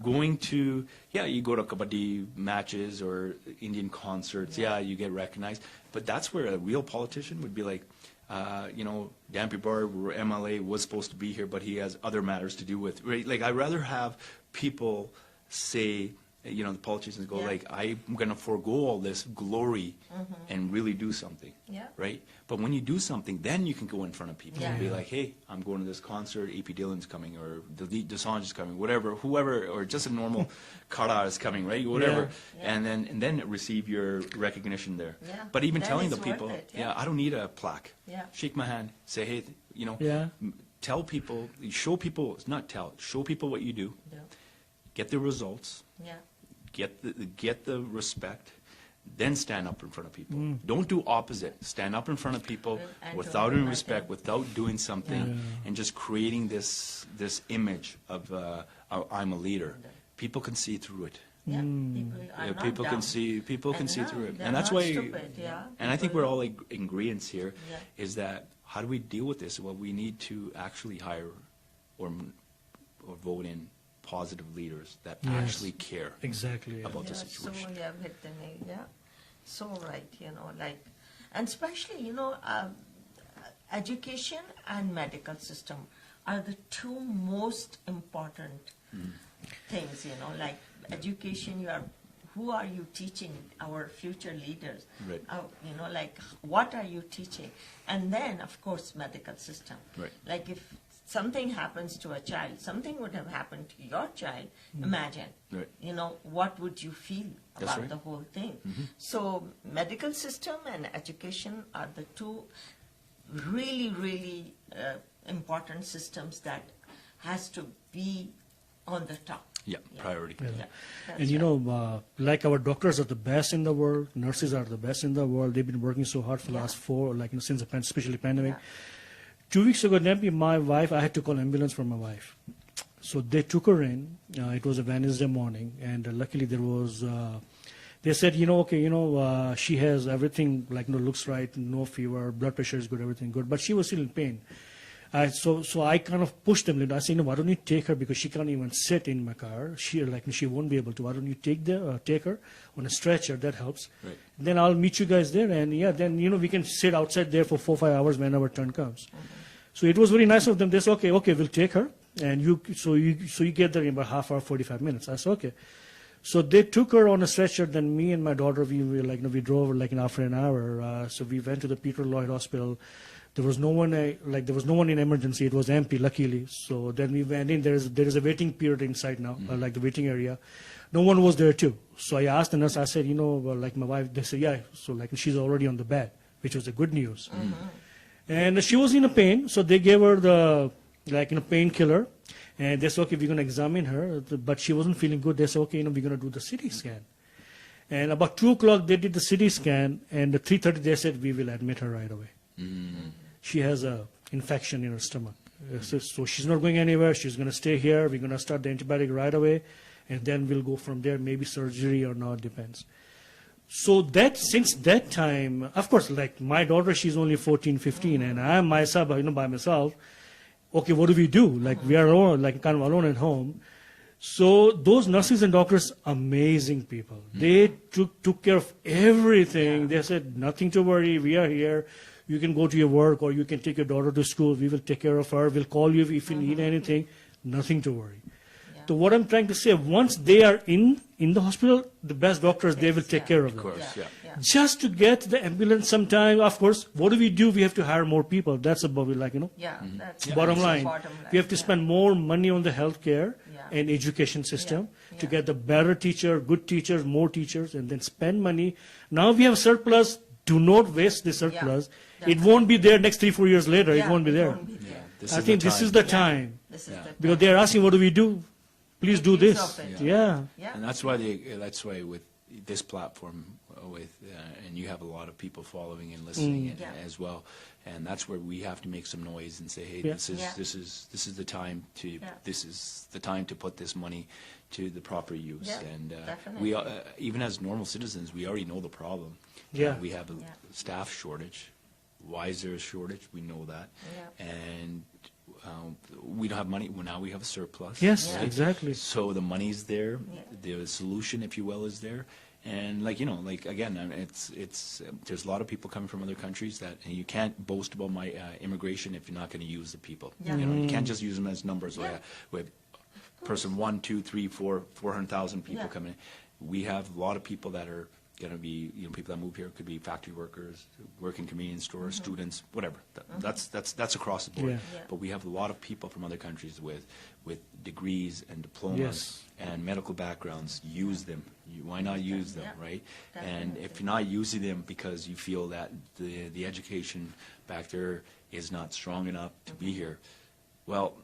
Going to you go to kabaddi matches or Indian concerts, you get recognized, but that's where a real politician would be like. Dampy Brar, MLA, was supposed to be here, but he has other matters to do with. Right? Like, I'd rather have people say, the politicians go like, I'm going to forego all this glory and really do something. Yeah. Right? But when you do something, then you can go in front of people and be like, hey, I'm going to this concert, AP Dillon's coming, or Dosanjh is coming, whoever, or just a normal Kara is coming, right? Whatever. And then receive your recognition there. Yeah. But even Then telling it's the people, worth it, I don't need a plaque. Yeah. Shake my hand, say, hey, tell people, show people what you do, get the results, get the respect, then stand up in front of people. Don't do opposite. Stand up in front of people And without don't any do respect, nothing. without doing something, and just creating this image of I'm a leader. People can see through it. Yeah, people are not People dumb. can see And through it, they're and that's not why. stupid, And I think People- we're all like ingredients here. Yeah. Is that how do we deal with this? Well, we need to actually hire or vote in positive leaders that actually care Exactly. about the So situation. you have hit the nail, so right, and especially, education and medical system are the two most important things, like education, who are you teaching our future leaders? Right. Like what are you teaching? And then, of course, medical system. Right. Like if something happens to a child, something would have happened to your child, imagine. Right. What would you feel That's about right. the whole thing? So medical system and education are the two really, really important systems that has to be on the top. Yeah, priority. That's And right. like our doctors are the best in the world, nurses are the best in the world. They've been working so hard for the last since the especially pandemic. 2 weeks ago, Dampy, my wife, I had to call ambulance for my wife. So they took her in. It was a Wednesday morning, and luckily there was. They said, she has everything looks right, no fever, blood pressure is good, everything good, but she was still in pain. So I kind of pushed them. I said, why don't you take her, because she can't even sit in my car. She won't be able to. Why don't you take her on a stretcher? That helps. Right. Then I'll meet you guys there, and then we can sit outside there for 4 or 5 hours when our turn comes. So it was very nice of them. They said, okay, we'll take her, and you get there in about half hour, 45 minutes. I said, okay. So they took her on a stretcher. Then me and my daughter, we drove after an hour. So we went to the Peter Lloyd Hospital. There was no one in emergency. It was empty, luckily. So then we went in. There is a waiting period inside now, the waiting area. No one was there too. So I asked the nurse. I said, my wife. They said, yeah. So she's already on the bed, which was a good news. And she was in a pain. So they gave her the painkiller, and they said, okay, we're going to examine her. But she wasn't feeling good. They said, okay, we're going to do the CT scan. And about 2 o'clock they did the CT scan, and at 3:30 they said we will admit her right away. She has a infection in her stomach. So she's not going anywhere. She's going to stay here. We're going to start the antibiotic right away, and then we'll go from there, maybe surgery or not, depends. So since that time, of course, my daughter, she's only 14, 15, and I'm myself, by myself. Okay, what do? We are alone, kind of alone at home. So those nurses and doctors, amazing people. They took care of everything. They said, nothing to worry. We are here. You can go to your work, or you can take your daughter to school. We will take care of her. We'll call you if you need anything. Nothing to worry. So what I'm trying to say, once they are in the hospital, the best doctors, they will take care of them. Of course, yeah. Just to get the ambulance sometime, of course, what do? We have to hire more people. That's about it, Yeah, that's bottom that's the line. bottom We have to yeah. spend more money on the healthcare Yeah. and education system Yeah. to Yeah. get the better teacher, good teachers, more teachers, and then spend money. Now we have surplus. Do not waste the surplus. It won't be there next 3-4 years later. Yeah, it won't be there. This I is think the this is time. the time. This is the Because they are asking, what do we do? Please do Make this. use of it. Yeah. Yeah. And that's why with this platform, and you have a lot of people following and listening Yeah. as well, and that's where we have to make some noise and say, hey, Yeah. this is Yeah. this is the time to Yeah. this is the time to put this money to the proper use. Yeah, And definitely. we even as normal citizens, we already know the problem. Yeah. We have a Yeah. staff shortage. Why is there a shortage? We know that. Yeah. And we don't have money. Well, now we have a surplus. Yes, Yeah. exactly. So the money's there, Yeah. the solution, if you will, is there, and again, it's there's a lot of people coming from other countries that, and you can't boast about my immigration if you're not going to use the people. Yeah. You can't just use them as numbers. Yeah. We have person 1, 2, 3, 4, 400,000 people Yeah. coming in. We have a lot of people that are going to be, people that move here could be factory workers, work in convenience stores, students, whatever. That's across the board. Yeah. Yeah. But we have a lot of people from other countries with degrees and diplomas Yes. and medical backgrounds. Use them. Why not use them, Yeah. right? And if you're not using them because you feel that the education back there is not strong enough to be here, well,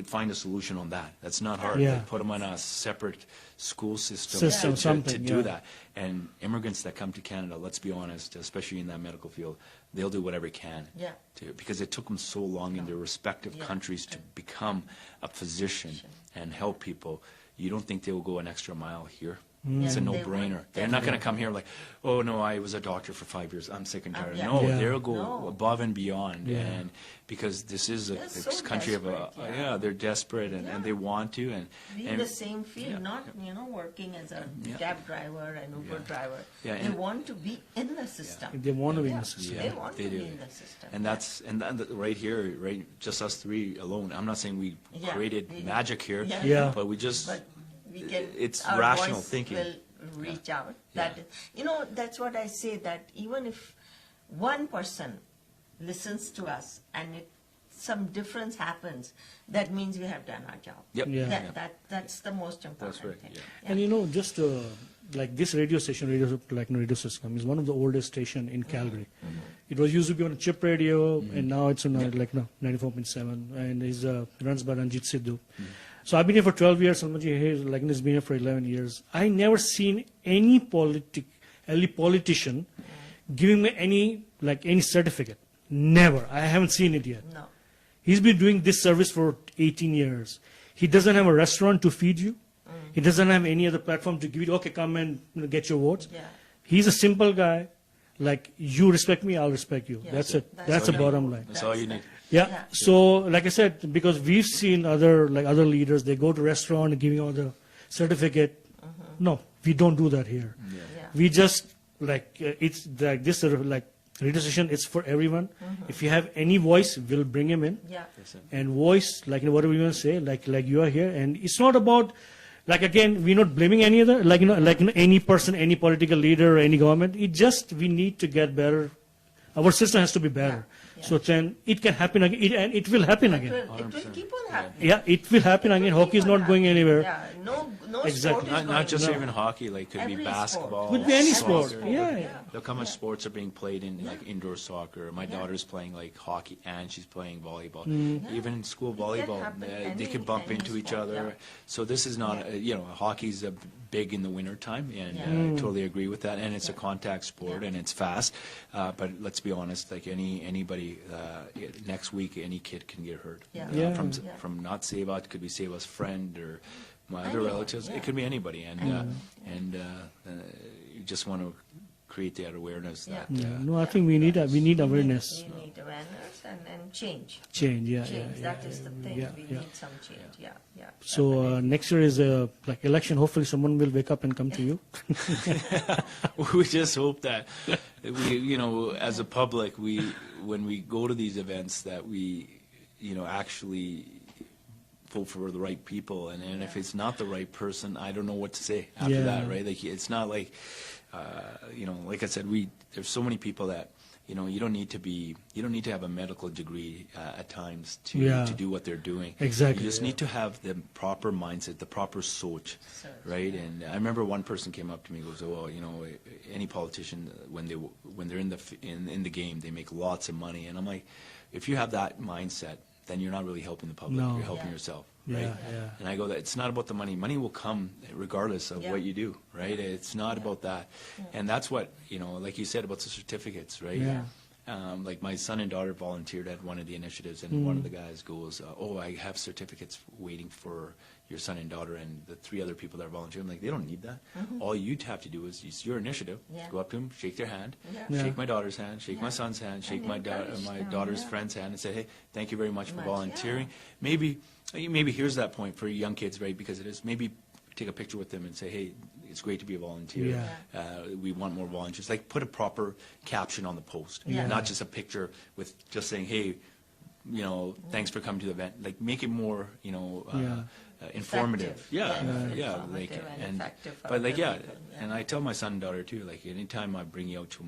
find a solution on that. That's not hard. Yeah. Like, put them on a separate school system, System, to something, do yeah. that. And immigrants that come to Canada, let's be honest, especially in that medical field, they'll do whatever they can. Yeah. Because it took them so long in their respective Yeah. countries to become a physician and help people. You don't think they will go an extra mile here? It's a Yeah, they no-brainer. would, They're not going to come here like, oh, no, I was a doctor for 5 years. I'm sick and tired. Yeah. No, Yeah. they'll go No. above and beyond. Yeah. And because this is a They're so country of desperate, yeah. they're desperate and they want to. Be in and the same field, yeah. not working as a Yeah. cab driver and Uber Yeah. driver. Yeah, They and- want to be in the system. They want to be in Yeah. the system. They want they to do. be in the system. And that right here, right, just us three alone. I'm not saying we Yeah. created We- magic here, Yeah. Yeah. but we just, But we can. it's our rational voice thinking. Will reach out. Yeah. That's what I say. That even if one person listens to us and some difference happens, that means we have done our job. Yep. Yeah. That's the most important right, thing. yeah. And just like this radio station, radio system is one of the oldest station in Calgary. It was used to be on a chip radio, and now it's on 94.7, and it runs by Ranjit Sidhu. So I've been here for 12 years. Salmaji here, has been here for 11 years. I never seen any politician giving me any certificate. Never. I haven't seen it yet. No. He's been doing this service for 18 years. He doesn't have a restaurant to feed you. He doesn't have any other platform to give you, okay, come and get your votes. Yeah. He's a simple guy. Like, you respect me, I'll respect you. Yeah. That's it. That's That's the all bottom you- line. That's all you need. Yeah. Yeah. So, like I said, because we've seen other leaders, they go to restaurant and giving all the certificate. No, we don't do that here. Yeah. We just it's like this radio station. It's for everyone. If you have any voice, we'll bring him in. Yeah. And voice, whatever you want to say, like you are here. And it's not about, again, we're not blaming any other, any person, any political leader, or any government. It just, we need to get better. Our system has to be better. Yeah. So then it can happen again, and it will happen again. It will keep on happening. Yeah, it will happen again. Hockey is not going anywhere. Yeah. No Exactly. sport is Not just going even hockey, could be Every basketball. sport. Could be any soccer. sport. Yeah. Look how much sports are being played in indoor soccer. My daughter's playing hockey and she's playing volleyball. Even in school volleyball, happen they can bump any into each sport, other. yeah. So this is not, hockey's big in the wintertime, and Yeah. I totally agree with that. And it's a contact sport, Yeah. and it's fast. But let's be honest, anybody next week, any kid can get hurt. Yeah. Yeah. From not Seva, it could be Seva's friend or my other Anyone, relatives. yeah. It could be anybody, and you just want to create that awareness. Yeah. That No, I think we need awareness. We need awareness and change. Change, yeah. Change. That is the thing. Yeah, We yeah. need some change. Yeah. So next year is election. Hopefully, someone will wake up and come to you. we just hope that we, as a public, when we go to these events, that we, actually vote for the right people, and if it's not the right person, I don't know what to say after Yeah. that, right? Like, it's not like, you know, like I said, there's so many people that, you know, you don't need to have a medical degree at times Yeah. to do what they're doing. Exactly, You just yeah. need to have the proper mindset, the proper soch, right? And I remember one person came up to me and goes, "Oh, you know, any politician when they're in the game, they make lots of money." And I'm like, if you have that mindset, then you're not really helping the public. No. You're helping Yeah. yourself, Yeah, right? yeah. And I go, that it's not about the money. Money will come regardless of Yeah. what you do, right? It's not about that. And that's what, you know, like you said about the certificates, right? Yeah. Like my son and daughter volunteered at one of the initiatives, and one of the guys goes, "Oh, I have certificates waiting for your son and daughter and the 3 other people that are volunteering." I'm like, they don't need that. All you'd have to do is it's your initiative. Yeah. Go up to them, shake their hand, Yeah. Yeah. shake my daughter's hand, shake my son's hand, shake my encourage my them, daughter's yeah. friend's hand, and say, "Hey, thank you very much for Much, volunteering." yeah. Maybe here's that point for young kids, right? Because it is maybe take a picture with them and say, "Hey, it's great to be a volunteer. Yeah. We want more volunteers." Like, put a proper caption on the post, Yeah. not just a picture with just saying, "Hey, you know, thanks for coming to the event." Like, make it more, you know, informative. Effective. Yeah, Yeah. yeah. Like, Informative and effective for but like, other yeah, people, yeah. and I tell my son and daughter too. Like, anytime I bring you out to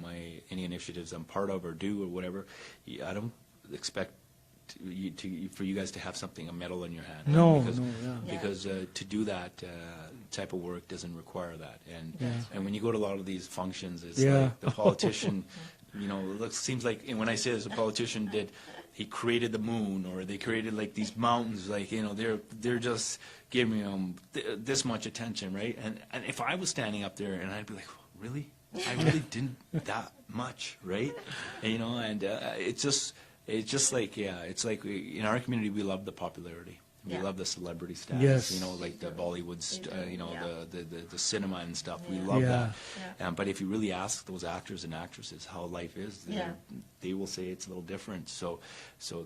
any initiatives I'm part of or do or whatever, I don't expect for you guys to have something, a medal in your hand. No, because, no, yeah. because to do that type of work doesn't require that. And Yeah. and when you go to a lot of these functions, it's Yeah. like the politician, you know, it seems like, and when I say this, a politician he created the moon, or they created like these mountains, like, you know, they're just giving them this much attention, right? And if I was standing up there, and I'd be like, really? I really didn't that much, right? And, you know, and it's just like, yeah, it's like in our community, we love the popularity. We Yeah. love the celebrity status, Yes. you know, like the Bollywood, you know, Yeah. the cinema and stuff. We Yeah. love Yeah. that. Yeah. But if you really ask those actors and actresses how life is, Yeah. they will say it's a little different. So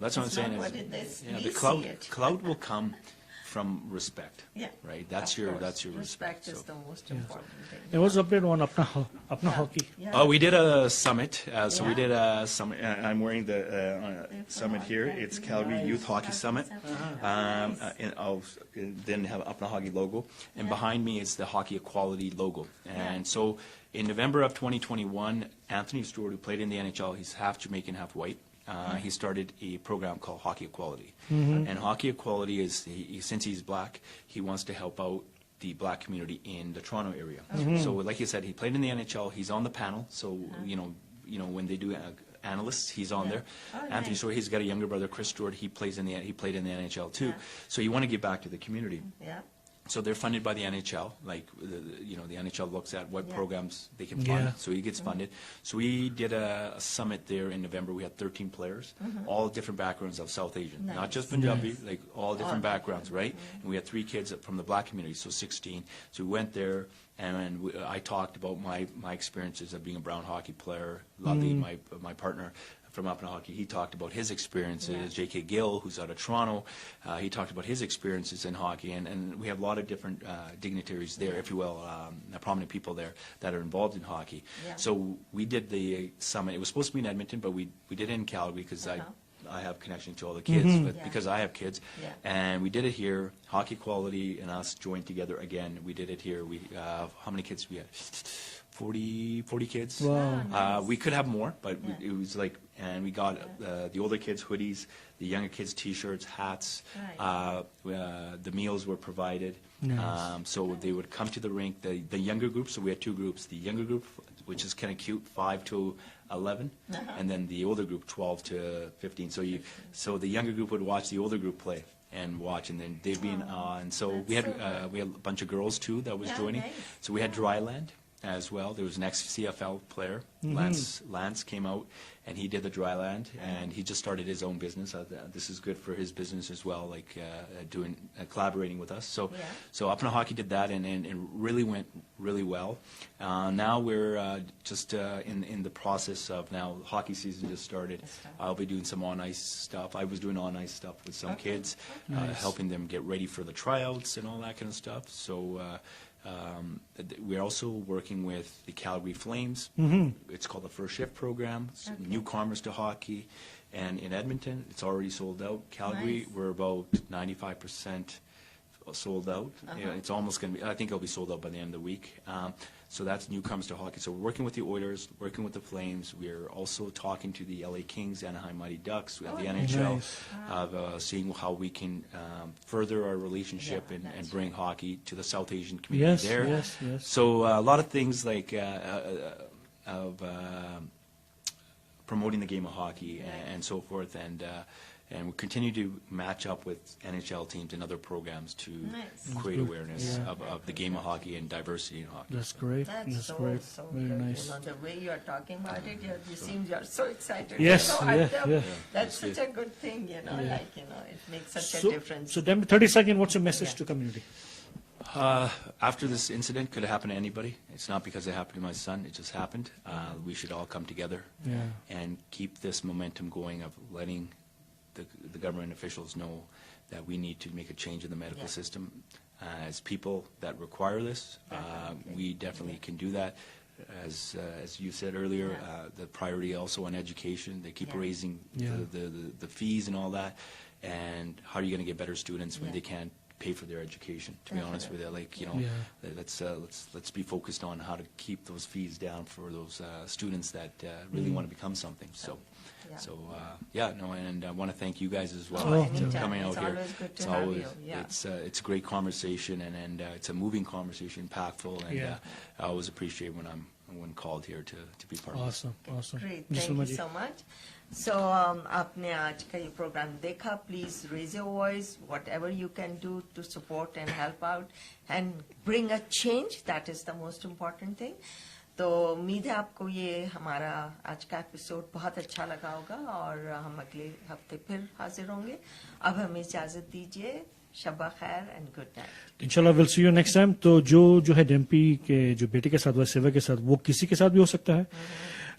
that's what I'm It's saying. not Is, what it is. yeah, We the see it. cloud will come from respect. Yeah. Right. That's Of your course. respect. Respect is So- the most important thing. And what's the update on Apna Hockey? Yeah. Oh, we did a summit. So we Yeah. did a summit. I'm wearing the summit here. It's Calgary Youth Hockey Summit. Then have Apna Hockey logo, and behind me is the Hockey Equality logo. And so in November of 2021, Anthony Stewart, who played in the NHL, he's half Jamaican, half white. He started a program called Hockey Equality. And Hockey Equality is, since he's black, he wants to help out the black community in the Toronto area. So like you said, he played in the NHL. He's on the panel. So, you know, when they do analysts, he's on there. Oh, Anthony nice. Stewart, he's got a younger brother, Chris Stewart. He played in the NHL too. Yeah. So you want to give back to the community. Yeah. So they're funded by the NHL. Like, you know, the NHL looks at what Yeah. programs they can fund. Yeah. So he gets funded. So we did a summit there in November. We had 13 players, all different backgrounds of South Asian, not Nice. just Punjabi, like all different All backgrounds, right? And we had 3 kids from the black community, so 16. So we went there, and I talked about my experiences of being a brown hockey player. Lovely, my partner from Apna Hockey, he talked about his experiences. Yeah. J.K. Gill, who's out of Toronto, he talked about his experiences in hockey, and we have a lot of different dignitaries there, if you will, prominent people there that are involved in hockey. Yeah. So we did the summit. It was supposed to be in Edmonton, but we did it in Calgary because I have connection to all the kids, but Yeah. because I have kids. Yeah. And we did it here. Hockey Equality and us joined together again. We did it here. We how many kids we had? 40 kids. Wow. We could have more, but Yeah. it was like, and we got the older kids hoodies, the younger kids T-shirts, hats. Right. The meals were provided. Nice. So they would come to the rink. The younger group. So we had 2 groups. The younger group, which is kind of cute, 5 to 11, and then the older group, 12 to 15. So the younger group would watch the older group play and watch, and then they'd be in awe. And so we had a bunch of girls too that was Yeah, joining. nice. So we had Dryland as well. There was an ex-CFL player, Lance came out, and he did the Dryland, and he just started his own business. This is good for his business as well, like collaborating with us. So, Yeah. so Apna Hockey did that, and really went really well. Now we're just in the process of now hockey season just started. I'll be doing some on-ice stuff. I was doing on-ice stuff with some kids, helping them get ready for the tryouts and all that kind of stuff. So. We're also working with the Calgary Flames. It's called the First Shift Program. It's newcomers to hockey. And in Edmonton, it's already sold out. Calgary, Nice. we're about 95% sold out. Yeah, it's almost going to be, I think it'll be sold out by the end of the week. So that's newcomers to hockey. So we're working with the Oilers, working with the Flames. We're also talking to the LA Kings, Anaheim Mighty Ducks, we have the NHL, Nice. of seeing how we can further our relationship Yeah, and that's bring hockey to the South Asian community Yes, there. yes, yes. So a lot of things like of promoting the game of hockey and so forth, and we continue to match up with NHL teams and other programs to Nice. create awareness Yeah. of the game of hockey and diversity in hockey. That's great. That's That's so, great. so Very good. nice. You know, the way you are talking about it, you seem you're so excited. Yes, You know, I yeah, felt yeah. That's That's such a good thing, you know, Yeah. like, you know, it makes such So, a difference. so then 30 seconds, what's your message Yeah. to community? After this incident, could have happened to anybody. It's not because it happened to my son. It just happened. We should all come together Yeah. and keep this momentum going of letting the government officials know that we need to make a change in the medical Yeah. system. As people that require this, Definitely. we definitely can do that. As you said earlier, Yeah. the priority also on education. They keep Yeah. raising Yeah. the fees and all that. And how are you going to get better students when Yeah. they can't pay for their education? To be honest with you, like, you know, Yeah. let's be focused on how to keep those fees down for those students that really want to become something. So, Yeah. and I want to thank you guys as well Oh, for anytime. coming out It's here. always good to It's have always you. Yeah. it's a great conversation and it's a moving conversation, impactful, and Yeah. I always appreciate when called here to be part of it. Awesome, awesome. Great, Mr. thank you Maji. so much. So आपने आज का ये programme देखा, please raise your voice, whatever you can do to support and help out and bring a change. That is the most important thing. तो उम्मीद है आपको ये हमारा आज का एपिसोड बहुत अच्छा लगा होगा और हम अगले हफ्ते फिर हाजिर होंगे. अब हमें इजाजत दीजिए. शब्बा खैर एंड गुड नाइट. इंशाल्लाह will see you next time. तो जो है डेम्पी के जो बेटे के साथ हुआ, सेवा के साथ, वो किसी के साथ भी हो सकता है.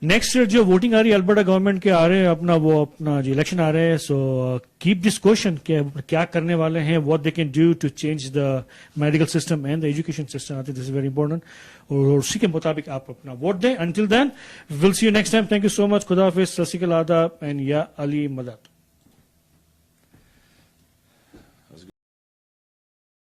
नेक्स्ट ईयर जो वोटिंग आ रही है अल्बर्टा गवर्नमेंट के आ रहे हैं, अपना जो इलेक्शन आ रहे हैं, सो कीप दिस क्वेश्चन क्या करने वाले हैं, what they can do to change the medical system and the education system. I think this is very important और उसी के मुताबिक आप अपना वोट दें. Until then will see you next time. Thank you so much. खुदा हाफिज, सत श्री अकाल, आदाब एंड या अली मदद.